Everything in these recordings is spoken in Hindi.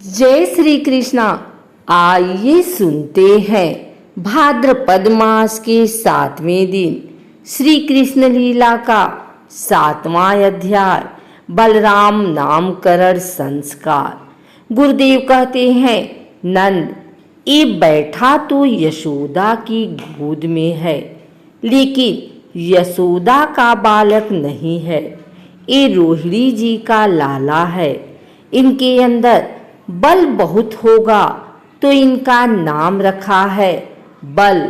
जय श्री कृष्णा। आइए सुनते हैं भाद्रपद मास के 7वें दिन श्री कृष्ण लीला का 7वां अध्याय बलराम नामकरण संस्कार। गुरुदेव कहते हैं, नंद ये बैठा तो यशोदा की गोद में है, लेकिन यशोदा का बालक नहीं है, ये रोहिणी जी का लाला है। इनके अंदर बल बहुत होगा तो इनका नाम रखा है बल,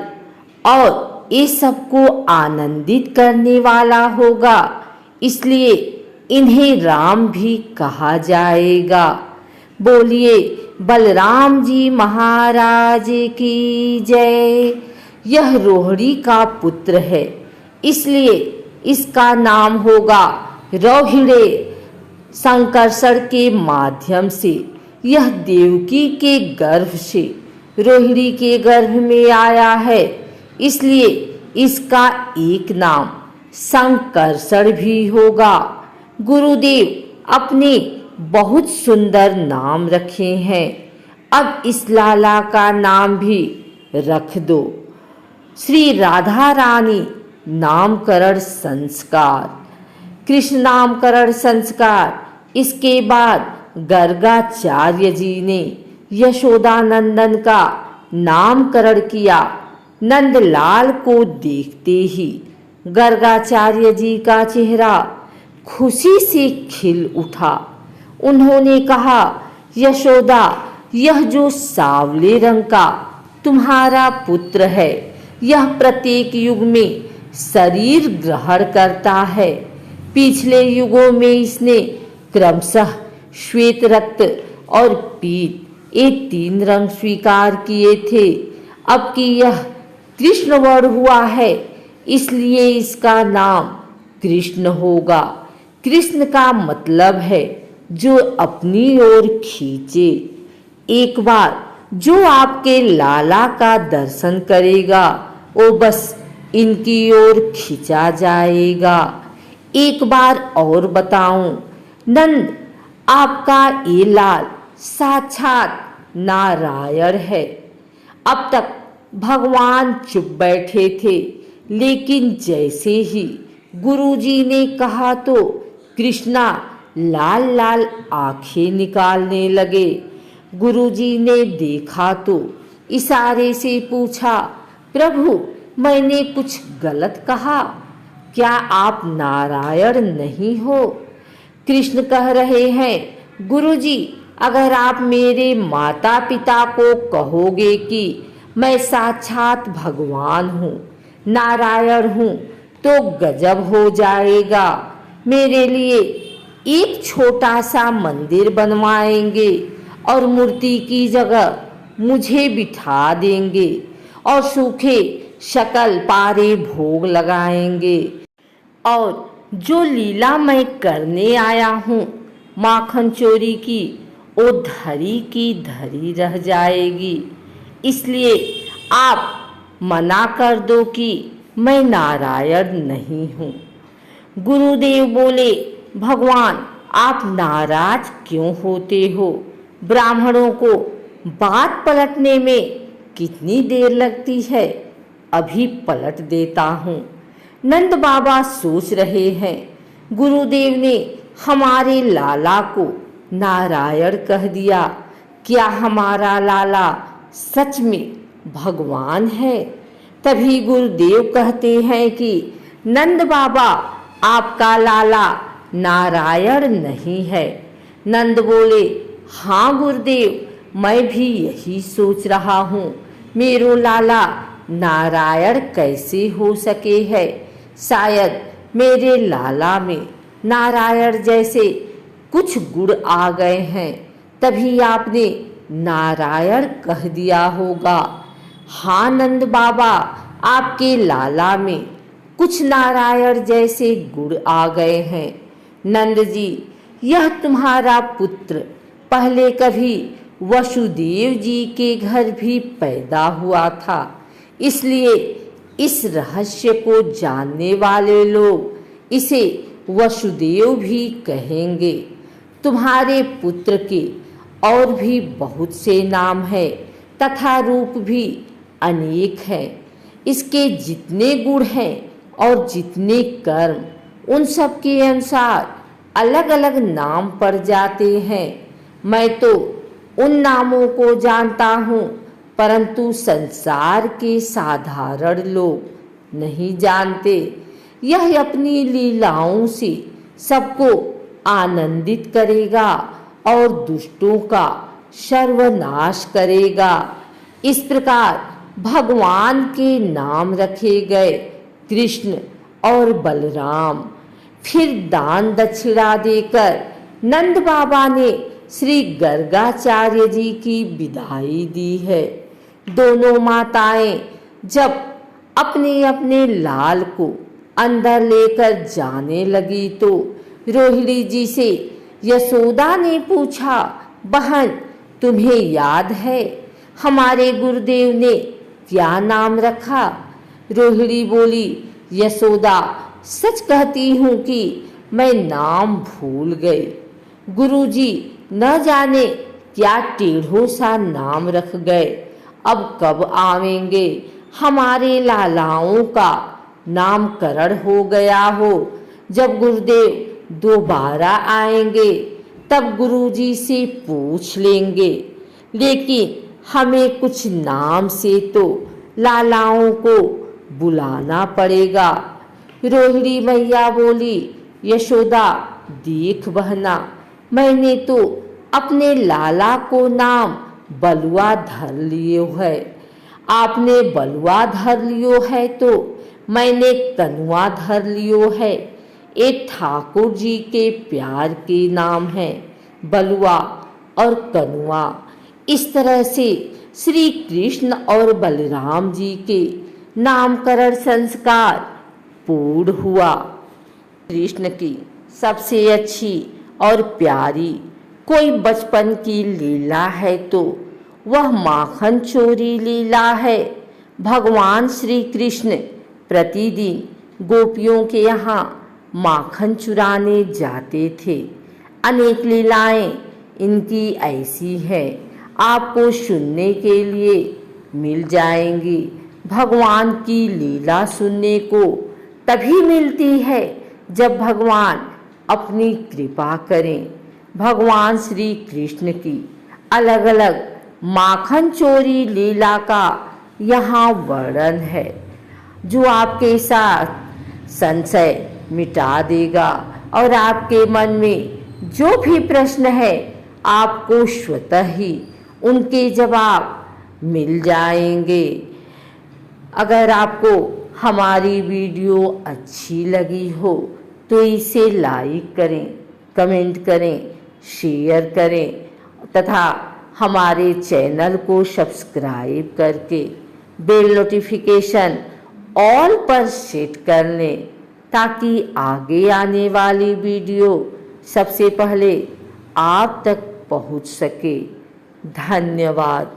और ये सबको आनंदित करने वाला होगा, इसलिए इन्हें राम भी कहा जाएगा। बोलिए बलराम जी महाराज की जय। यह रोहिणी का पुत्र है, इसलिए इसका नाम होगा रोहिणे। संकर्षण के माध्यम से यह देवकी के गर्भ से रोहिणी के गर्भ में आया है, इसलिए इसका एक नाम संकर्षण भी होगा। गुरुदेव अपने बहुत सुंदर नाम रखे हैं, अब इस लाला का नाम भी रख दो। श्री राधा रानी नामकरण संस्कार। कृष्ण नामकरण संस्कार। इसके बाद गर्गाचार्य जी ने यशोदानंदन का नामकरण किया। नंदलाल को देखते ही गर्गाचार्य जी का चेहरा खुशी से खिल उठा। उन्होंने कहा, यशोदा, यह जो सांवले रंग का तुम्हारा पुत्र है, यह प्रत्येक युग में शरीर ग्रहण करता है। पिछले युगों में इसने क्रमशः श्वेत रक्त और पीत ये 3 रंग स्वीकार किए थे। अब कि यह कृष्ण वर्ण हुआ है, इसलिए इसका नाम कृष्ण होगा। कृष्ण का मतलब है जो अपनी ओर खींचे। एक बार जो आपके लाला का दर्शन करेगा वो बस इनकी ओर खींचा जाएगा। एक बार और बताऊं, नंद आपका ये लाल साक्षात नारायण है। अब तक भगवान चुप बैठे थे, लेकिन जैसे ही गुरुजी ने कहा तो कृष्णा लाल लाल आंखें निकालने लगे। गुरुजी ने देखा तो इशारे से पूछा, प्रभु मैंने कुछ गलत कहा? क्या आप नारायण नहीं हो? कृष्ण कह रहे हैं, गुरुजी अगर आप मेरे माता पिता को कहोगे कि मैं साक्षात भगवान हूँ, नारायण हूँ, तो गजब हो जाएगा। मेरे लिए एक छोटा सा मंदिर बनवाएंगे और मूर्ति की जगह मुझे बिठा देंगे और सूखे शकल पारे भोग लगाएंगे, और जो लीला मैं करने आया हूँ माखन चोरी की, वो धरी की धरी रह जाएगी। इसलिए आप मना कर दो कि मैं नारायण नहीं हूँ। गुरुदेव बोले, भगवान आप नाराज क्यों होते हो? ब्राह्मणों को बात पलटने में कितनी देर लगती है, अभी पलट देता हूँ। नंद बाबा सोच रहे हैं, गुरुदेव ने हमारे लाला को नारायण कह दिया, क्या हमारा लाला सच में भगवान है? तभी गुरुदेव कहते हैं कि नंद बाबा आपका लाला नारायण नहीं है। नंद बोले, हाँ गुरुदेव मैं भी यही सोच रहा हूँ, मेरो लाला नारायण कैसे हो सके है? शायद मेरे लाला में नारायण जैसे कुछ गुण आ गए हैं, तभी आपने नारायण कह दिया होगा। हाँ नंद बाबा, आपके लाला में कुछ नारायण जैसे गुण आ गए हैं। नंद जी, यह तुम्हारा पुत्र पहले कभी वसुदेव जी के घर भी पैदा हुआ था, इसलिए इस रहस्य को जानने वाले लोग इसे वसुदेव भी कहेंगे। तुम्हारे पुत्र के और भी बहुत से नाम हैं तथा रूप भी अनेक हैं। इसके जितने गुण हैं और जितने कर्म उन सब के अनुसार अलग अलग नाम पड़ जाते हैं। मैं तो उन नामों को जानता हूँ, परंतु संसार के साधारण लोग नहीं जानते। यह अपनी लीलाओं से सबको आनंदित करेगा और दुष्टों का सर्वनाश करेगा। इस प्रकार भगवान के नाम रखे गए कृष्ण और बलराम। फिर दान दक्षिणा देकर नंद बाबा ने श्री गर्गाचार्य जी की विदाई दी है। दोनों माताएं जब अपने अपने लाल को अंदर लेकर जाने लगी तो रोहिणी जी से यशोदा ने पूछा, बहन तुम्हें याद है हमारे गुरुदेव ने क्या नाम रखा? रोहिणी बोली, यशोदा सच कहती हूँ कि मैं नाम भूल गई। गुरुजी न जाने क्या टेढ़ों सा नाम रख गए। अब कब आवेंगे? हमारे लालाओं का नामकरण हो गया हो। जब गुरुदेव दोबारा आएंगे तब गुरुजी से पूछ लेंगे, लेकिन हमें कुछ नाम से तो लालाओं को बुलाना पड़ेगा। रोहिणी मैया बोली, यशोदा देख बहना, मैंने तो अपने लाला को नाम बलुआ धर लियो है। आपने बलुआ धर लियो है तो मैंने कनुआ धर लियो है। ये ठाकुर जी के प्यार के नाम हैं बलुआ और कनुआ। इस तरह से श्री कृष्ण और बलराम जी के नामकरण संस्कार पूर्ण हुआ। कृष्ण की सबसे अच्छी और प्यारी कोई बचपन की लीला है तो वह माखन चोरी लीला है। भगवान श्री कृष्ण प्रतिदिन गोपियों के यहाँ माखन चुराने जाते थे। अनेक लीलाएं इनकी ऐसी हैं, आपको सुनने के लिए मिल जाएंगी। भगवान की लीला सुनने को तभी मिलती है जब भगवान अपनी कृपा करें। भगवान श्री कृष्ण की अलग अलग माखन चोरी लीला का यहाँ वर्णन है, जो आपके साथ संशय मिटा देगा और आपके मन में जो भी प्रश्न है आपको स्वतः ही उनके जवाब मिल जाएंगे। अगर आपको हमारी वीडियो अच्छी लगी हो तो इसे लाइक करें, कमेंट करें, शेयर करें तथा हमारे चैनल को सब्सक्राइब करके बेल नोटिफिकेशन ऑल पर सेट कर लें, ताकि आगे आने वाली वीडियो सबसे पहले आप तक पहुंच सके। धन्यवाद।